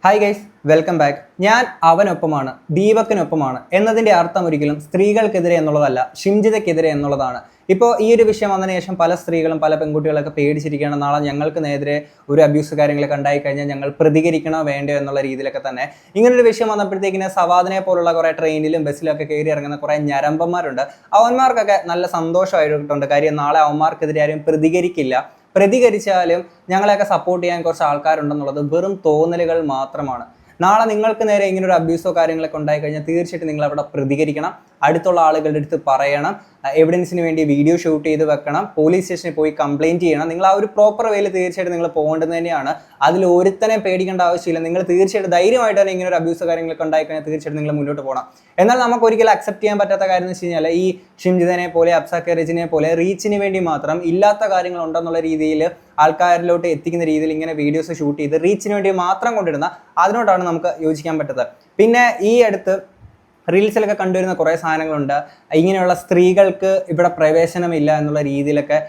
Hi guys, welcome back. ഞാൻ അവനൊപ്പമാണ്, ദീപക്കിനൊപ്പമാണ് എന്നതിൻ്റെ അർത്ഥം ഒരിക്കലും സ്ത്രീകൾക്കെതിരെ എന്നുള്ളതല്ല, ഷിംജിതയ്ക്കെതിരെ എന്നുള്ളതാണ്. ഇപ്പോൾ ഈ ഒരു വിഷയം വന്നതിന് ശേഷം പല സ്ത്രീകളും പല പെൺകുട്ടികളൊക്കെ പേടിച്ചിരിക്കുകയാണ്. നാളെ ഞങ്ങൾക്ക് നേരെ ഒരു അബ്യൂസ് കാര്യങ്ങളൊക്കെ ഉണ്ടായി കഴിഞ്ഞാൽ ഞങ്ങൾ പ്രതികരിക്കണോ വേണ്ടോ എന്നുള്ള രീതിയിലൊക്കെ തന്നെ ഇങ്ങനൊരു വിഷയം വന്നപ്പോഴത്തേക്കിന് സവാദിനെ പോലുള്ള കുറേ ട്രെയിനിലും ബസ്സിലൊക്കെ കയറി ഇറങ്ങുന്ന കുറേ ഞരമ്പന്മാരുണ്ട്. അവന്മാർക്കൊക്കെ നല്ല സന്തോഷമായിട്ടുണ്ട്. കാര്യം നാളെ അവന്മാർക്കെതിരെ ആരും പ്രതികരിച്ചാലും ഞങ്ങളെയൊക്കെ സപ്പോർട്ട് ചെയ്യാൻ കുറച്ച് ആൾക്കാരുണ്ടെന്നുള്ളത് വെറും തോന്നലുകൾ മാത്രമാണ്. നാളെ നിങ്ങൾക്ക് നേരെ ഇങ്ങനെ ഒരു അബ്യൂസോ കാര്യങ്ങളൊക്കെ ഉണ്ടായി കഴിഞ്ഞാൽ തീർച്ചയായിട്ടും നിങ്ങൾ അവിടെ പ്രതികരിക്കണം. അടുത്തുള്ള ആളുകളുടെ അടുത്ത് പറയണം, എവിഡൻസിന് വേണ്ടി വീഡിയോ ഷൂട്ട് ചെയ്ത് വെക്കണം, പോലീസ് സ്റ്റേഷനിൽ പോയി കംപ്ലയിൻറ്റ് ചെയ്യണം. നിങ്ങൾ ആ ഒരു പ്രോപ്പർ വേയിൽ തീർച്ചയായിട്ടും നിങ്ങൾ പോകേണ്ടത് തന്നെയാണ്. അതിൽ ഒരുത്തനെ പേടിക്കേണ്ട ആവശ്യമില്ല. നിങ്ങൾ തീർച്ചയായിട്ടും ധൈര്യമായിട്ട് തന്നെ ഇങ്ങനെ ഒരു അബ്യൂസോ കാര്യങ്ങളൊക്കെ ഉണ്ടായി കഴിഞ്ഞാൽ തീർച്ചയായിട്ടും നിങ്ങൾ മുന്നോട്ട് പോകണം. എന്നാൽ നമുക്ക് ഒരിക്കലും അക്സെപ്റ്റ് ചെയ്യാൻ പറ്റാത്ത കാര്യം എന്ന് വെച്ച് കഴിഞ്ഞാൽ ഈ ഷിംജിതനെ പോലെ അബ്സാ റെജിനെ പോലെ റീച്ചിന് വേണ്ടി മാത്രം ഇല്ലാത്ത കാര്യങ്ങൾ ഉണ്ടെന്നുള്ള രീതിയിൽ ആൾക്കാരിലോട്ട് എത്തിക്കുന്ന രീതിയിൽ ഇങ്ങനെ വീഡിയോസ് ഷൂട്ട് ചെയ്ത് റീച്ചിന് വേണ്ടി മാത്രം കൊണ്ടിടുന്ന അതിനോടാണ് നമുക്ക് യോജിക്കാൻ പറ്റാത്തത്. പിന്നെ ഈ അടുത്ത് റീൽസിലൊക്കെ കണ്ടുവരുന്ന കുറേ സാധനങ്ങളുണ്ട്. ഇങ്ങനെയുള്ള സ്ത്രീകൾക്ക് ഇവിടെ പ്രവേശനമില്ല എന്നുള്ള രീതിയിലൊക്കെ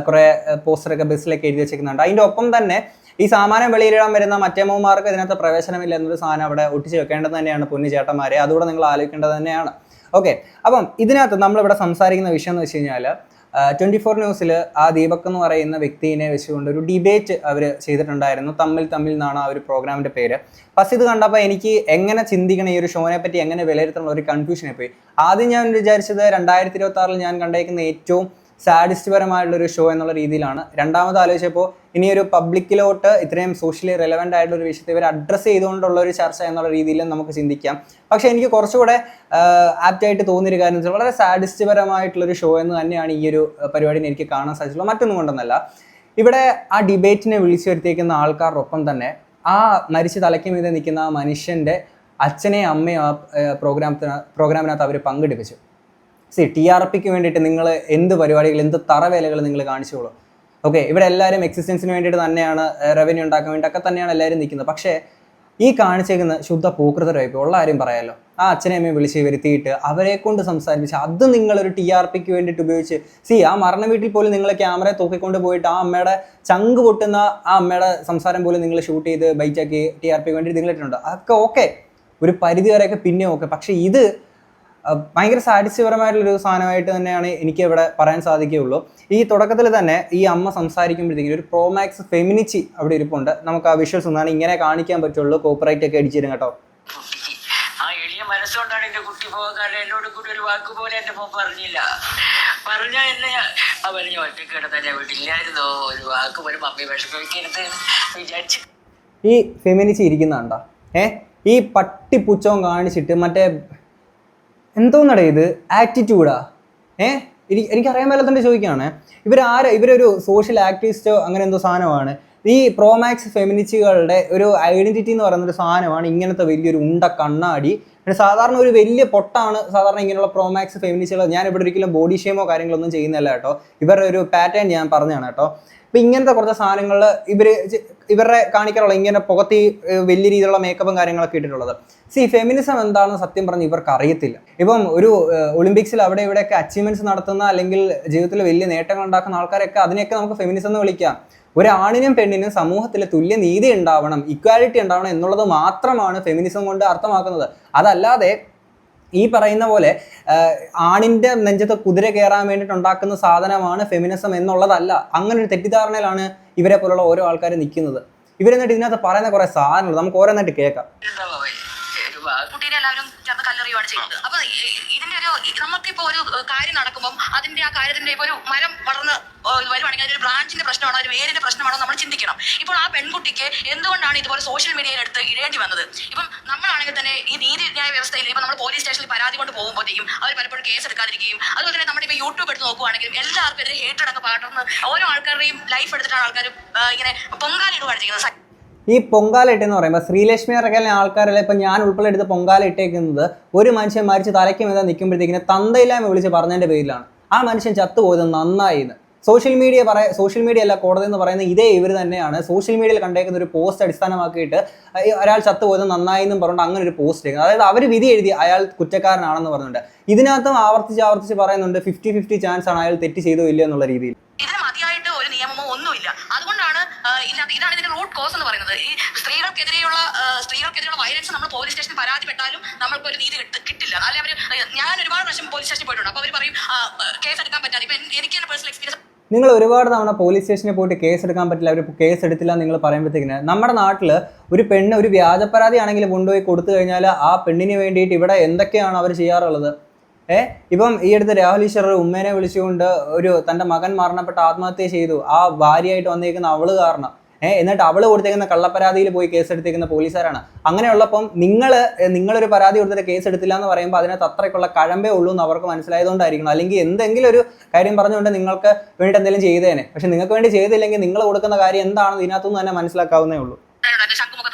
കുറേ പോസ്റ്ററൊക്കെ ബസ്സിലൊക്കെ എഴുതി വെച്ചിരിക്കുന്നുണ്ട്. അതിൻ്റെ ഒപ്പം തന്നെ ഈ സാമാനം വെളിയിലിടാൻ വരുന്ന മറ്റേമ്മമാർക്ക് ഇതിനകത്ത് പ്രവേശനമില്ല എന്നൊരു സാധനം അവിടെ ഒട്ടിച്ച് വെക്കേണ്ടത് തന്നെയാണ് പൊന്നു ചേട്ടന്മാരെ. അതുകൂടെ നിങ്ങൾ ആലോചിക്കേണ്ടത് തന്നെയാണ്. ഓക്കെ, അപ്പം ഇതിനകത്ത് നമ്മളിവിടെ സംസാരിക്കുന്ന വിഷയം എന്ന് വെച്ച് കഴിഞ്ഞാൽ 24 ന്യൂസിൽ ആ ദീപക് എന്ന് പറയുന്ന വ്യക്തിയെ വെച്ചുകൊണ്ട് ഒരു ഡിബേറ്റ് അവർ ചെയ്തിട്ടുണ്ടായിരുന്നു. തമ്മിൽ എന്നാണ് ആ ഒരു പ്രോഗ്രാമിൻ്റെ പേര്. ഫസ്റ്റ് ഇത് കണ്ടപ്പോൾ എനിക്ക് എങ്ങനെ ചിന്തിക്കണം, ഈ ഒരു ഷോനെ പറ്റി എങ്ങനെ വിലയിരുത്തണം ഒരു കൺഫ്യൂഷനെ പോയി. ആദ്യം ഞാൻ വിചാരിച്ചത് 2026 ഞാൻ കണ്ടേക്കുന്ന ഏറ്റവും സാഡിസ്റ്റ് പരമായിട്ടുള്ളൊരു ഷോ എന്നുള്ള രീതിയിലാണ്. രണ്ടാമത് ആലോചിച്ചപ്പോൾ ഇനിയൊരു പബ്ലിക്കിലോട്ട് ഇത്രയും സോഷ്യലി റെലവൻ്റ് ആയിട്ടുള്ള ഒരു വിഷയത്തെ ഇവർ അഡ്രസ്സ് ചെയ്തുകൊണ്ടുള്ള ഒരു ചർച്ച എന്നുള്ള രീതിയിലും നമുക്ക് ചിന്തിക്കാം. പക്ഷേ എനിക്ക് കുറച്ചുകൂടെ ആപ്റ്റായിട്ട് തോന്നിയൊരു കാര്യം വെച്ചാൽ വളരെ സാഡിസ്റ്റ് പരമായിട്ടുള്ളൊരു ഷോ എന്ന് തന്നെയാണ് ഈ ഒരു പരിപാടിനെ എനിക്ക് കാണാൻ സാധിച്ചുള്ളൂ. മറ്റൊന്നും കൊണ്ടൊന്നല്ല, ഇവിടെ ആ ഡിബേറ്റിനെ വിളിച്ചു വരുത്തിയേക്കുന്ന ആൾക്കാരോടൊപ്പം തന്നെ ആ മരിച്ച് തലയ്ക്ക് മീതെ നിൽക്കുന്ന ആ മനുഷ്യൻ്റെ അച്ഛനെയും അമ്മയും ആ പ്രോഗ്രാമിനകത്ത് അവർ പങ്കെടുപ്പിച്ചു. TRPക്ക് വേണ്ടിയിട്ട് നിങ്ങൾ എന്ത് പരിപാടികൾ, എന്ത് തറവേലകൾ നിങ്ങൾ കാണിച്ചോളൂ. ഓക്കെ, ഇവിടെ എല്ലാവരും എക്സിസ്റ്റൻസിന് വേണ്ടിയിട്ട് തന്നെയാണ്, റവന്യൂ ഉണ്ടാക്കാൻ വേണ്ടിയിട്ടൊക്കെ തന്നെയാണ് എല്ലാവരും നിൽക്കുന്നത്. പക്ഷേ ഈ കാണിച്ചേക്കുന്ന ശുദ്ധ പൂക്കൃതരായിപ്പോൾ ഉള്ള കാര്യം പറയാമല്ലോ. ആ അച്ഛനെ അമ്മയെ വിളിച്ച് വരുത്തിയിട്ട് അവരെ കൊണ്ട് സംസാരിപ്പിച്ച് അത് നിങ്ങളൊരു TRPക്ക് വേണ്ടിയിട്ട് ഉപയോഗിച്ച് ആ മരണ വീട്ടിൽ പോലും നിങ്ങൾ ക്യാമറയെ തൂക്കിക്കൊണ്ട് പോയിട്ട് ആ അമ്മയുടെ ചങ്ക് പൊട്ടുന്ന ആ അമ്മയുടെ സംസാരം പോലും നിങ്ങൾ ഷൂട്ട് ചെയ്ത് ബൈറ്റാക്കി TRPക്ക് വേണ്ടി നിങ്ങൾ ഇട്ടിട്ടുണ്ട്. അതൊക്കെ ഓക്കെ, ഒരു പരിധി വരെയൊക്കെ പിന്നെ ഓക്കെ. പക്ഷേ ഇത് ഭയങ്കര സാറ്റിസ്ഫൈപരമായിട്ടുള്ളൊരു സാധനമായിട്ട് തന്നെയാണ് എനിക്ക് ഇവിടെ പറയാൻ സാധിക്കുകയുള്ളൂ. ഈ തുടക്കത്തിൽ തന്നെ ഈ അമ്മ സംസാരിക്കുമ്പോഴത്തേക്കും ഒരു പ്രോമാക്സ് ഫെമിനിറ്റി അവിടെ ഇരിപ്പുണ്ട്. നമുക്ക് ആ വിഷ്വൽസ് ഒന്നാണ് ഇങ്ങനെ കാണിക്കാൻ പറ്റുള്ളൂ. കോപ്പറൈറ്റ് ഒക്കെ അടിച്ചിരും കേട്ടോ. ആ എളിയ മനസ്സുകൊണ്ടാണ് എന്റെ കുട്ടി പോകാൻ എന്നോട് കൂടി ഒരു വാക്ക് പോലെ എന്റെ മോൻ പറഞ്ഞില്ല. പറഞ്ഞ എന്നെ പറഞ്ഞു ഒറ്റക്കിട തന്നെ വീട്ടില്ലായിരുന്നോ, ഒരു വാക്ക് പോലും മമ്മി വിഷമിക്കരുത് വിചാരിച്ചു. ഈ ഫെമിനിറ്റി ഇരിക്കുന്നുണ്ടോ? ഈ പട്ടിപ്പുച്ചവും കാണിച്ചിട്ട് മറ്റേ എന്തോന്നടേ ഇത് ആറ്റിറ്റ്യൂഡാ? എനിക്കറിയാൻ മേലത്തന്നെ ചോദിക്കുകയാണ്. ഇവരൊരു സോഷ്യൽ ആക്ടിവിസ്റ്റോ അങ്ങനെ എന്തോ സാധനമാണ്. ഈ പ്രോമാക്സ് ഫെമിനിസ്റ്റുകളുടെ ഒരു ഐഡന്റിറ്റി എന്ന് പറയുന്നൊരു സാധനമാണ് ഇങ്ങനത്തെ വലിയൊരു ഉണ്ട കണ്ണാടി. സാധാരണ ഒരു വലിയ പൊട്ടാണ് സാധാരണ ഇങ്ങനെയുള്ള പ്രോമാക്സ് ഫെമിനിസ്റ്റുകൾ. ഞാൻ ഇവിടെ ഒരിക്കലും ബോഡി ഷേമോ കാര്യങ്ങളൊന്നും ചെയ്യുന്നില്ല കേട്ടോ. ഇവരുടെ ഒരു പാറ്റേൺ ഞാൻ പറഞ്ഞതാണ് കേട്ടോ. അപ്പം ഇങ്ങനത്തെ കുറച്ച് സാധനങ്ങൾ ഇവരുടെ കാണിക്കാനുള്ള ഇങ്ങനെ പുകത്തി വലിയ രീതിയിലുള്ള മേക്കപ്പും കാര്യങ്ങളൊക്കെ ഇട്ടിട്ടുള്ളത്. ഫെമിനിസം എന്താണെന്ന് സത്യം പറഞ്ഞ് ഇവർക്ക് അറിയത്തില്ല. ഇപ്പം ഒരു ഒളിമ്പിക്സിൽ അവിടെ ഇവിടെയൊക്കെ അച്ചീവ്മെന്റ്സ് നടത്തുന്ന അല്ലെങ്കിൽ ജീവിതത്തിൽ വലിയ നേട്ടങ്ങൾ ഉണ്ടാക്കുന്ന ആൾക്കാരൊക്കെ അതിനെയൊക്കെ നമുക്ക് ഫെമിനിസം എന്ന് വിളിക്കാം. ഒരു ആണിനും പെണ്ണിനും സമൂഹത്തിൽ തുല്യ നീതി ഉണ്ടാവണം, ഇക്വാലിറ്റി ഉണ്ടാവണം എന്നുള്ളത് മാത്രമാണ് ഫെമിനിസം കൊണ്ട് അർത്ഥമാക്കുന്നത്. അതല്ലാതെ ഈ പറയുന്ന പോലെ ആണിൻ്റെ നെഞ്ചത്ത് കുതിര കയറാൻ വേണ്ടിയിട്ട് ഉണ്ടാക്കുന്ന സാധനമാണ് ഫെമിനിസം എന്നുള്ളതല്ല. അങ്ങനെ ഒരു തെറ്റിദ്ധാരണയിലാണ് ഇവരെ പോലുള്ള ഓരോ ആൾക്കാർ നിൽക്കുന്നത്. ഇവരെന്നിട്ട് ഇതിനകത്ത് പറയുന്ന കുറെ സാധനങ്ങൾ നമുക്ക് ഓരോന്നായിട്ട് കേൾക്കാം. കുട്ടീനെ എല്ലാവരും ചേർന്ന് കല്ലെറിയുവാണ് ചെയ്യുന്നത്. അപ്പൊ ഇതിന്റെ നമുക്കിപ്പോ ഒരു കാര്യം നടക്കുമ്പോൾ അതിന്റെ ആ കാര്യത്തിന്റെ ഇപ്പൊ ഒരു മരം വളർന്ന് വരുവാണെങ്കിൽ അതിന്റെ ഒരു ബ്രാഞ്ചിന്റെ പ്രശ്നമാണോ ഒരു വേരിന്റെ പ്രശ്നമാണോ നമ്മൾ ചിന്തിക്കണം. ഇപ്പോൾ ആ പെൺകുട്ടിക്ക് എന്തുകൊണ്ടാണ് ഇതുപോലെ സോഷ്യൽ മീഡിയയിൽ എടുത്ത് ഇടേണ്ടി വന്നത്? ഇപ്പം നമ്മളാണെങ്കിൽ തന്നെ ഈ നീതിന്യായ വ്യവസ്ഥയിൽ ഇപ്പൊ നമ്മൾ പോലീസ് സ്റ്റേഷനിൽ പരാതി കൊണ്ട് പോകുമ്പോഴത്തേക്കും അവർ പലപ്പോഴും കേസ് എടുക്കാതിരിക്കുകയും അതുപോലെ തന്നെ നമ്മുടെ ഇപ്പൊ യൂട്യൂബ് എടുത്ത് നോക്കുവാണെങ്കിലും എല്ലാവർക്കും എതിരെ ഹേറ്റഡ് അങ്ങ് പകർന്ന് ഓരോ ആൾക്കാരുടെയും ലൈഫ് എടുത്തിട്ടാണ് ആൾക്കാർ ഇങ്ങനെ പൊങ്കാലിടുകയാണ് ചെയ്യുന്നത്. ഈ പൊങ്കാല ഇട്ടെന്ന് പറയുമ്പോൾ ശ്രീലക്ഷ്മി ഇറക്കലിനെ ആൾക്കാരെല്ലാം ഇപ്പം ഞാൻ ഉൾപ്പെടെ എടുത്ത് പൊങ്കാല ഇട്ടേക്കുന്നത് ഒരു മനുഷ്യൻ മരിച്ച് തലയ്ക്ക് മീതെ നിൽക്കുമ്പോഴത്തേക്കിന് തന്തയില്ലായ്മ വിളിച്ച് പറഞ്ഞതിൻ്റെ പേരിലാണ്. ആ മനുഷ്യൻ ചത്തുപോയത് നന്നായിന്ന് സോഷ്യൽ മീഡിയ അല്ല, കോടതി എന്ന് പറയുന്നത് ഇതേ ഇവർ തന്നെയാണ്. സോഷ്യൽ മീഡിയയിൽ കണ്ടേക്കുന്ന ഒരു പോസ്റ്റ് അടിസ്ഥാനമാക്കിയിട്ട് ഒരാൾ ചത്തുപോയത് നന്നായി എന്നും പറഞ്ഞിട്ട് അങ്ങനെ ഒരു പോസ്റ്റ് എടുക്കുന്നത്. അതായത് അവർ വിധി എഴുതി അയാൾ കുറ്റക്കാരനാണെന്ന് പറഞ്ഞിട്ടുണ്ട്. ഇതിനകത്തും ആവർത്തിച്ച് പറയുന്നുണ്ട് 50-50 ചാൻസ് ആണ് അയാൾ തെറ്റ് ചെയ്തോ ഇല്ല എന്നുള്ള രീതിയിൽ. ഇതിന് മതിയായിട്ട് ഒരു നിയമമോ ഒന്നുമില്ല. അതുകൊണ്ടാണ് ഇതാണ് ഇതിന്റെ റൂട്ട് കോസ് എന്ന് പറയുന്നത്. ഈ സ്ത്രീകൾക്കെതിരെയുള്ള വയലൻസ് നമ്മൾ പോലീസ് സ്റ്റേഷനിൽ പരാതിപ്പെട്ടാലും നമ്മൾക്ക് ഒരു നീതി കിട്ടില്ല. അല്ലെങ്കിൽ ഞാൻ ഒരുപാട് പ്രാവശ്യം പോലീസ് സ്റ്റേഷനിൽ പോയിട്ടുണ്ട്. അപ്പോൾ അവർ പറയും കേസ് എടുക്കാൻ പറ്റാതെ. ഇപ്പൊ എനിക്ക് പേഴ്സണൽ എക്സ്പീരിയൻസ്, നിങ്ങൾ ഒരുപാട് തവണ പോലീസ് സ്റ്റേഷനിൽ പോയിട്ട് കേസ് എടുക്കാൻ പറ്റില്ല, അവർ കേസ് എടുത്തില്ല നിങ്ങൾ പറയുമ്പോഴത്തേക്കിന് നമ്മുടെ നാട്ടിൽ ഒരു പെണ്ണ് ഒരു വ്യാജ പരാതി ആണെങ്കിലും കൊണ്ടുപോയി കൊടുത്തു കഴിഞ്ഞാൽ ആ പെണ്ണിന് വേണ്ടിയിട്ട് ഇവിടെ എന്തൊക്കെയാണ് അവർ ചെയ്യാറുള്ളത്. ഇപ്പം ഈ അടുത്ത് രാഹുൽ ഈശ്വർ ഉമ്മേനെ വിളിച്ചുകൊണ്ട് തൻ്റെ മകൻ മരണപ്പെട്ട് ആത്മഹത്യ ചെയ്തു. ആ ഭാര്യയായിട്ട് വന്നേക്കുന്ന അവള് കാരണം എന്നിട്ട് അവള് കൊടുത്തേക്കുന്ന കള്ളപ്പരാതിയിൽ പോയി കേസെടുത്തേക്കുന്ന പോലീസുകാരാണ്. അങ്ങനെയുള്ളപ്പം നിങ്ങളൊരു പരാതി കൊടുത്തിട്ട് കേസ് എടുത്തില്ല എന്ന് പറയുമ്പോൾ അതിനകത്ത് അത്രയ്ക്കുള്ള കഴമ്പേ ഉള്ളൂ എന്ന് അവർക്ക് മനസ്സിലായതുകൊണ്ടായിരിക്കണം. അല്ലെങ്കിൽ എന്തെങ്കിലും ഒരു കാര്യം പറഞ്ഞുകൊണ്ട് നിങ്ങൾക്ക് വേണ്ടി എന്തെങ്കിലും ചെയ്തേനെ. പക്ഷെ നിങ്ങൾക്ക് വേണ്ടി ചെയ്തില്ലെങ്കിൽ നിങ്ങൾ കൊടുക്കുന്ന കാര്യം എന്താണെന്ന് ഇതിനകത്തുനിന്ന് തന്നെ മനസ്സിലാക്കാവുന്നേ ഉള്ളൂ.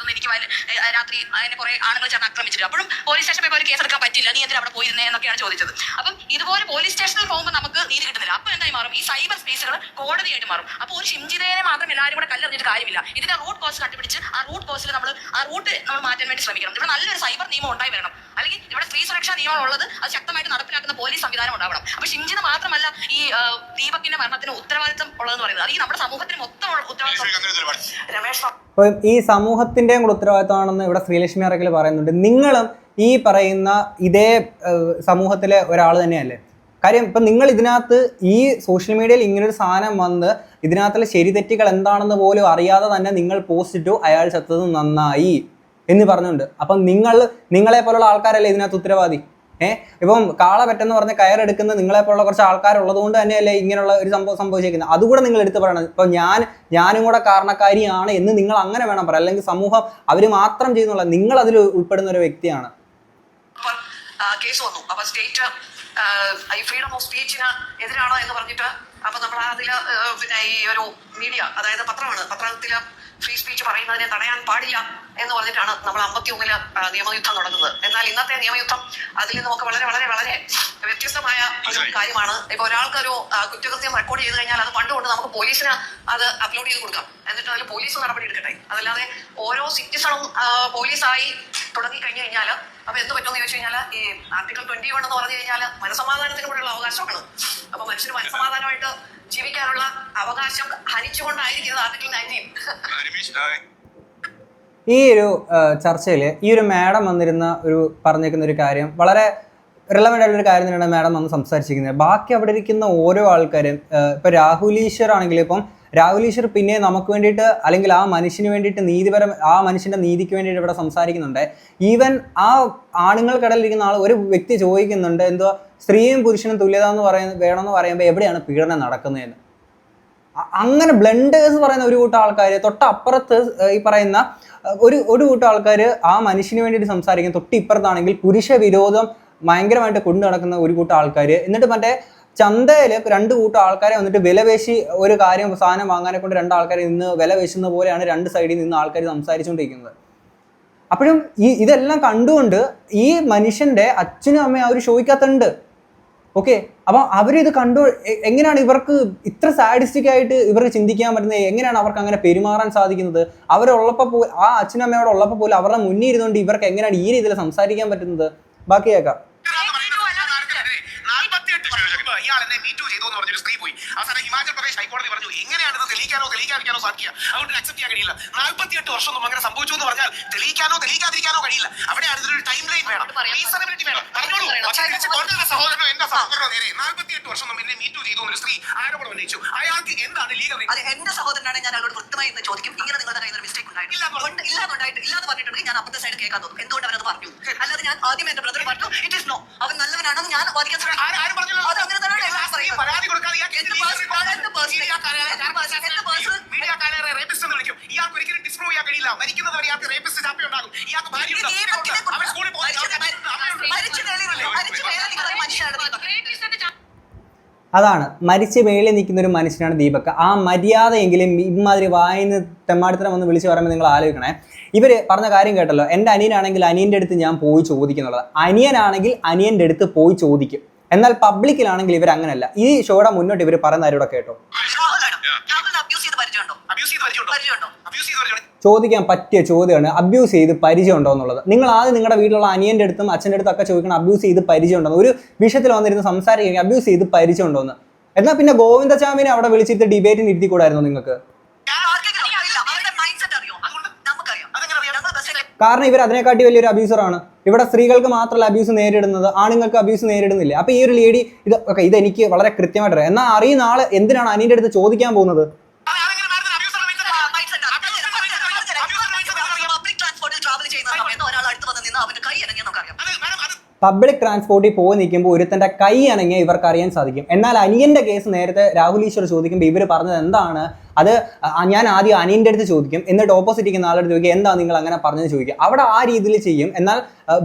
രാത്രി അതിനെ കുറെ ആളുകൾ ചേർന്ന് ആക്രമിച്ചിട്ട് അപ്പോഴും പോലീസ് സ്റ്റേഷനിൽ പോയി ഒരു കേസ് എടുക്കാൻ പറ്റില്ല, നീ എന്തിനാ അവിടെ പോയിരുന്നേ എന്നൊക്കെയാണ് ചോദിച്ചത്. അപ്പം ഇതുപോലെ പോലീസ് സ്റ്റേഷനിൽ പോകുമ്പോൾ നമുക്ക് നീതി കിട്ടുന്നില്ല. അപ്പൊ എന്തായി മാറും? ഈ സൈബർ സ്പേസുകൾ കോടതിയായിട്ട് മാറും. അപ്പോൾ ഒരു ഷിംജിതയെ മാത്രം എല്ലാവരും കൂടെ കല്ലെറിഞ്ഞിട്ട് കാര്യമില്ല. ഇതിന്റെ റൂട്ട് കോസ് കണ്ടുപിടിച്ച് ആ റൂട്ട് നമ്മൾ മാറ്റാൻ വേണ്ടി ശ്രമിക്കണം. ഇവിടെ നല്ലൊരു സൈബർ നിയമം ഉണ്ടായി വരണം. അല്ലെങ്കിൽ ഇവിടെ സ്ത്രീ സുരക്ഷാ നിയമം ഉള്ളത് അത് ശക്തമായിട്ട് നടപ്പിലാക്കുന്ന പോലീസ് സംവിധാനം ഉണ്ടാവണം. അപ്പൊ ഷിംജിത മാത്രമല്ല ഈ ദീപകിന്റെ മരണത്തിന് ഉത്തരവാദിത്തം ഉള്ളതെന്ന് പറയുന്നത്. അത് ഈ നമ്മുടെ സമൂഹത്തിന് മൊത്തം ഉത്തരവാദിത്വം. രമേശ് അപ്പം ഈ സമൂഹത്തിൻ്റെയും കൂടെ ഉത്തരവാദിത്തമാണെന്ന് ഇവിടെ ശ്രീലക്ഷ്മി അറക്കൽ പറയുന്നുണ്ട്. നിങ്ങളും ഈ പറയുന്ന ഇതേ സമൂഹത്തിലെ ഒരാൾ തന്നെയല്ലേ? കാര്യം ഇപ്പം നിങ്ങൾ ഇതിനകത്ത് ഈ സോഷ്യൽ മീഡിയയിൽ ഇങ്ങനൊരു സാധനം വന്ന് ഇതിനകത്തുള്ള ശരി തെറ്റുകൾ എന്താണെന്ന് പോലും അറിയാതെ തന്നെ നിങ്ങൾ പോസ്റ്റ് ഇട്ടു അയാൾ ചത്തത് നന്നായി എന്ന് പറഞ്ഞുകൊണ്ട്. അപ്പം നിങ്ങളെ പോലുള്ള ആൾക്കാരല്ലേ ഇതിനകത്ത് ഉത്തരവാദി. ഇപ്പം കാള പറ്റെന്ന് പറഞ്ഞ് കയറെടുക്കുന്ന നിങ്ങളെപ്പോലുള്ള കുറച്ച് ആൾക്കാരുള്ളത് കൊണ്ട് തന്നെയല്ലേ ഇങ്ങനെയുള്ള ഒരു സംഭവം സംഭവിച്ചിരിക്കുന്നത്. അതുകൂടെ നിങ്ങൾ എടുത്ത് പറയണം. ഇപ്പം ഞാനും കൂടെ കാരണക്കാരിയാണ് എന്ന് നിങ്ങൾ അങ്ങനെ വേണം പറയാം. അല്ലെങ്കിൽ സമൂഹം അവർ മാത്രം ചെയ്യുന്നുള്ള നിങ്ങൾ അതിൽ ഉൾപ്പെടുന്ന ഒരു വ്യക്തിയാണ്. കേസ് വന്നു. അപ്പൊ സ്റ്റേറ്റ് ഈ ഫ്രീഡം ഓഫ് സ്പീച്ചിന് എതിരാണോ എന്ന് പറഞ്ഞിട്ട് അപ്പൊ നമ്മൾ അതില് പിന്നെ ഈ ഒരു മീഡിയ, അതായത് പത്രത്തില് ഫ്രീ സ്പീച്ച് പറയുന്നതിനെ തടയാൻ പാടില്ല എന്ന് പറഞ്ഞിട്ടാണ് നമ്മൾ 51 നിയമയുദ്ധം തുടങ്ങുന്നത്. എന്നാൽ ഇന്നത്തെ നിയമയുദ്ധം അതിൽ നിന്ന് നമുക്ക് വളരെ വളരെ വളരെ വ്യത്യസ്തമായ ഒരു കാര്യമാണ്. ഇപ്പൊ ഒരാൾക്കൊരു കുറ്റകൃത്യം റെക്കോർഡ് ചെയ്ത് കഴിഞ്ഞാൽ അത് പണ്ടുകൊണ്ട് നമുക്ക് പോലീസിന് അത് അപ്ലോഡ് ചെയ്ത് കൊടുക്കാം. എന്നിട്ട് അതിൽ പോലീസ് നടപടി എടുക്കട്ടെ. അതല്ലാതെ ഓരോ സിറ്റിസണും പോലീസായി തുടങ്ങി കഴിഞ്ഞു കഴിഞ്ഞാൽ അപ്പൊ എന്ത് പറ്റുമെന്ന് ചോദിച്ചു കഴിഞ്ഞാൽ ഈ ആർട്ടിക്കിൾ 21 എന്ന് പറഞ്ഞു കഴിഞ്ഞാൽ മനസമാധാനത്തിന് കൂടെയുള്ള അവകാശമാണ്. അപ്പൊ മനുഷ്യന് മനസമാധാനമായിട്ട് ജീവിക്കാനുള്ള അവകാശം ഹനിച്ചുകൊണ്ടായിരിക്കുന്നത് ആർട്ടിക്കിൾ 19. ഈ ഒരു ചർച്ചയിൽ ഈ ഒരു മാഡം വന്നിരുന്ന പറഞ്ഞേക്കുന്ന ഒരു കാര്യം വളരെ റിലവൻ്റ് ആയിട്ടുള്ളൊരു കാര്യം തന്നെയാണ് മാഡം വന്ന് സംസാരിച്ചിരിക്കുന്നത്. ബാക്കി അവിടെ ഇരിക്കുന്ന ഓരോ ആൾക്കാരും ഇപ്പം രാഹുൽ ഈശ്വർ ആണെങ്കിലും ഇപ്പം രാഹുൽ ഈശ്വർ പിന്നെ നമുക്ക് വേണ്ടിയിട്ട് അല്ലെങ്കിൽ ആ മനുഷ്യന് വേണ്ടിയിട്ട് ആ മനുഷ്യൻ്റെ നീതിക്ക് വേണ്ടിയിട്ട് ഇവിടെ സംസാരിക്കുന്നുണ്ട്. ഈവൻ ആ ആണുങ്ങൾക്കിടയിലിരിക്കുന്ന ഒരു വ്യക്തി ചോദിക്കുന്നുണ്ട് എന്തോ സ്ത്രീയും പുരുഷനും തുല്യത വേണമെന്ന് പറയുമ്പോൾ എവിടെയാണ് പീഡനം നടക്കുന്നതെന്ന്. അങ്ങനെ ബ്ലണ്ടേഴ്സ് പറയുന്ന ഒരു കൂട്ടം ആൾക്കാർ, തൊട്ടപ്പുറത്ത് ഈ പറയുന്ന ഒരു കൂട്ടം ആൾക്കാർ ആ മനുഷ്യന് വേണ്ടിയിട്ട് സംസാരിക്കും. തൊട്ടിപ്പുറത്താണെങ്കിൽ പുരുഷ വിരോധം ഭയങ്കരമായിട്ട് കൊണ്ടു നടക്കുന്ന ഒരു കൂട്ടം ആൾക്കാർ. എന്നിട്ട് മറ്റേ ചന്തയിൽ 2 കൂട്ടം ആൾക്കാരെ വന്നിട്ട് വിലപേശി ഒരു സാധനം വാങ്ങാനെ കൊണ്ട് 2 ആൾക്കാർ നിന്ന് വിലപേശുന്ന പോലെയാണ് 2 സൈഡിൽ നിന്ന് ആൾക്കാർ സംസാരിച്ചുകൊണ്ടിരിക്കുന്നത്. അപ്പോഴും ഇതെല്ലാം കണ്ടുകൊണ്ട് ഈ മനുഷ്യൻ്റെ അച്ഛനും അമ്മയും അവർ ഷോയ്ക്കകത്തുണ്ട്. ഓക്കെ, അപ്പം അവരിത് എങ്ങനെയാണ് ഇവർക്ക് ഇത്ര സാഡിസ്റ്റിക് ആയിട്ട് ഇവർക്ക് ചിന്തിക്കാൻ പറ്റുന്നത്? എങ്ങനെയാണ് അവർക്ക് അങ്ങനെ പെരുമാറാൻ സാധിക്കുന്നത്? അവരുള്ളപ്പോൾ ആ അച്ഛനും അമ്മയോട് ഉള്ളപ്പോൾ പോലും അവരുടെ മുന്നിൽ ഇരുന്നുകൊണ്ട് ഇവർക്ക് എങ്ങനെയാണ് ഈ രീതിയിൽ സംസാരിക്കാൻ പറ്റുന്നത്? ബാക്കി കേൾക്കാം. അവസാനം ഹിമാചൽ പ്രദേശ് ഹൈക്കോടതി പറഞ്ഞു എങ്ങനെയാണ് ഇത് തെളിയിക്കാതിരിക്കാനോ സാധിക്കുക, അതുകൊണ്ട് അക്സെപ്റ്റ് ചെയ്യാൻ കഴിയില്ല. 48 വർഷം ഒന്നും അങ്ങനെ സംഭവിച്ചു എന്ന് പറഞ്ഞാൽ തെളിയിക്കാതിരിക്കാനോ കഴിയില്ല. അവിടെയാണ് ഇതിനൊരു ടൈം ലൈൻ വേണം, റീസണബിലിറ്റി വേണം. പറഞ്ഞോളൂ. എന്റെ സഹോദരനോ നേരെ 48 വർഷം മുമ്പ് എന്നെ മീറ്റു ചെയ്തു ഒരു സ്ത്രീ ആരോപണം ഉന്നയിച്ചു. അയാൾക്ക് എന്താണ് ലീഗൽ? അത് എന്റെ സഹോദരനാണ്. ഞാൻ അവരോട് കൃത്യമായി ചോദിക്കും, ഇങ്ങനെ നിങ്ങളുടെ കയ്യിൽ മിസ്റ്റേക്ക് ഇല്ലാന്ന് പറഞ്ഞിട്ടുണ്ടെങ്കിൽ ഞാൻ അപ്പത്തെ സൈഡ് കേൾക്കാൻ തോന്നും. എന്തുകൊണ്ട് അവരത് പറഞ്ഞു? അല്ലാതെ ഞാൻ ആദ്യം എന്റെ ബ്രദർ പറഞ്ഞു ഇറ്റ് ഇസ് നോ, അവൻ നല്ലവനാണെന്ന് ഞാൻ വാദിക്കാൻ പരാതി കൊടുക്കാതെ ഇയാൾക്ക് ഒരിക്കലും ഡിസ്പ്രൂവ് ചെയ്യാൻ കഴിയില്ല. മരിക്കുന്നത് വരെ ഇയാൾക്ക് റേപ്പിസ്റ്റ് ചാപ്പ ഉണ്ടാകും. ഇയാൾക്ക് ഭാര്യ അതാണ് മരിച്ച് മേളിൽ നിൽക്കുന്ന ഒരു മനുഷ്യനാണ് ദീപക്. ആ മര്യാദയെങ്കിലും ഇമാതിരി വായിന്ന് തെമ്മാടിത്തരം വന്ന് വിളിച്ച് പറയുമ്പോൾ നിങ്ങൾ ആലോചിക്കണേ. ഇവർ പറഞ്ഞ കാര്യം കേട്ടല്ലോ, എൻ്റെ അനിയനാണെങ്കിൽ അനിയൻ്റെ അടുത്ത് ഞാൻ പോയി ചോദിക്കുന്നുള്ളത്. അനിയനാണെങ്കിൽ അനിയൻ്റെ അടുത്ത് പോയി ചോദിക്കും. എന്നാൽ പബ്ലിക്കിലാണെങ്കിൽ ഇവർ അങ്ങനെയല്ല. ഈ ഷോയുടെ മുന്നോട്ട് ഇവർ പറയുന്ന ആരോടെ കേട്ടോ. ചോദിക്കാൻ പറ്റിയ ചോദ്യമാണ് അബ്യൂസ് ചെയ്ത് പരിചയം ഉണ്ടോ എന്നുള്ളത്. നിങ്ങൾ ആദ്യം നിങ്ങളുടെ വീട്ടിലുള്ള അനിയൻ്റെ അടുത്തും അച്ഛൻ്റെ അടുത്തും ഒക്കെ ചോദിക്കണം അബ്യൂസ് ചെയ്ത് പരിചയം ഉണ്ടോ. ഒരു വിഷയത്തിൽ വന്നിരുന്ന് സംസാരിക്കുക അബ്യൂസ് ചെയ്ത് പരിചയം ഉണ്ടോന്ന്. എന്നാൽ പിന്നെ ഗോവിന്ദചാമിനെ അവിടെ വിളിച്ചിട്ട് ഡിബേറ്റിന് ഇരുത്തി കൂടായിരുന്നു നിങ്ങൾക്ക്? കാരണം ഇവർ അതിനെക്കാട്ടി വലിയൊരു അബ്യൂസറാണ്. ഇവിടെ സ്ത്രീകൾക്ക് മാത്രമല്ല അബ്യൂസ് നേരിടുന്നത്, ആണുങ്ങൾക്ക് അബ്യൂസ് നേരിടുന്നില്ല. അപ്പോൾ ഈ ഒരു ലേഡി ഇതെനിക്ക് വളരെ കൃത്യമായിട്ട് അറിയാം. എന്നാൽ അറിയുന്ന ആൾ എന്തിനാണ് അനിയൻ്റെ അടുത്ത് ചോദിക്കാൻ പോകുന്നത്? പബ്ലിക് ട്രാൻസ്പോർട്ടിൽ പോയി നിൽക്കുമ്പോൾ ഒരുത്തൻ്റെ കൈ അനങ്ങിയ ഇവർക്ക് അറിയാൻ സാധിക്കും. എന്നാൽ അനിയൻ്റെ കേസ് നേരത്തെ രാഹുൽ ഈശ്വർ ചോദിക്കുമ്പോൾ ഇവർ പറഞ്ഞത് എന്താണ്, അത് ഞാൻ ആദ്യം അനിയൻ്റെ അടുത്ത് ചോദിക്കും, എന്നിട്ട് ഓപ്പോസിറ്റ് ഇരിക്കുന്ന ആളുടെ അടുത്ത് ചോദിക്കും എന്താ നിങ്ങൾ അങ്ങനെ പറഞ്ഞത് ചോദിക്കും. അവിടെ ആ രീതിയിൽ ചെയ്യും. എന്നാൽ